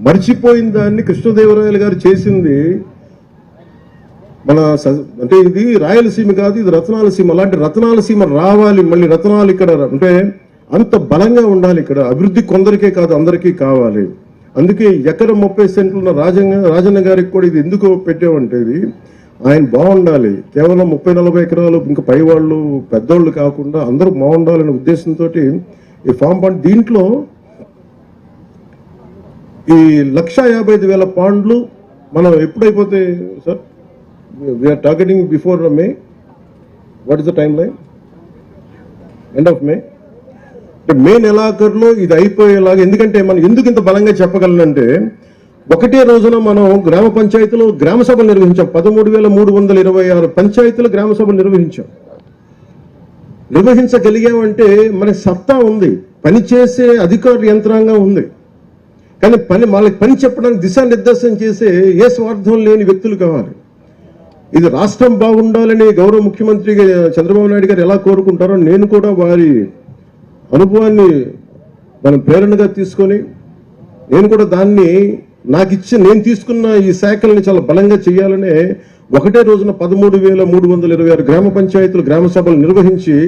మర్చిపోయిన దాన్ని కృష్ణదేవరాయలు గారు చేసింది మన అంటే ఇది రాయలసీమ కాదు, ఇది రత్నాలసీమ. అలాంటి రత్నాలసీమ రావాలి, మళ్ళీ రత్నాలు ఇక్కడ అంటే అంత బలంగా ఉండాలి. ఇక్కడ అభివృద్ధి కొందరికే కాదు అందరికీ కావాలి. అందుకే ఎకరం 30 సెంట్లు ఉన్న రాజన్న గారికి కూడా ఇది ఎందుకు పెట్టామంటే ఇది ఆయన బాగుండాలి. కేవలం 30-40 ఎకరాలు ఇంకా పై వాళ్ళు పెద్దోళ్ళు కాకుండా అందరూ బాగుండాలనే ఉద్దేశంతో ఈ ఫామ్ పాండ్ దీంట్లో ఈ 1,55,000 పాండ్లు మనం ఎప్పుడైపోతే sir we are targeting before May. What is the timeline? End of May. May నెలాఖరులో ఇది అయిపోయేలాగా. ఎందుకంటే మనం ఎందుకు ఇంత బలంగా చెప్పగలనంటే ఒకటే రోజున మనం గ్రామ పంచాయతీలో గ్రామ సభలు నిర్వహించాం. 13,326 పంచాయతీలు గ్రామ సభలు నిర్వహించగలిగామంటే మన సత్తా ఉంది, పనిచేసే అధికారుల యంత్రాంగం ఉంది. కానీ వాళ్ళకి పని చెప్పడానికి దిశానిర్దేశం చేసే ఏ స్వార్థం లేని వ్యక్తులు కావాలి. ఇది రాష్ట్రం బాగుండాలని గౌరవ ముఖ్యమంత్రి చంద్రబాబు నాయుడు గారు ఎలా కోరుకుంటారో నేను కూడా వారి అనుభవాన్ని మనం ప్రేరణగా తీసుకొని నేను కూడా దాన్ని నేను తీసుకున్న ఈ శాఖల్ని చాలా బలంగా చేయాలనే ఒకటే రోజున 13,326 గ్రామ పంచాయతీలు గ్రామ సభలు నిర్వహించి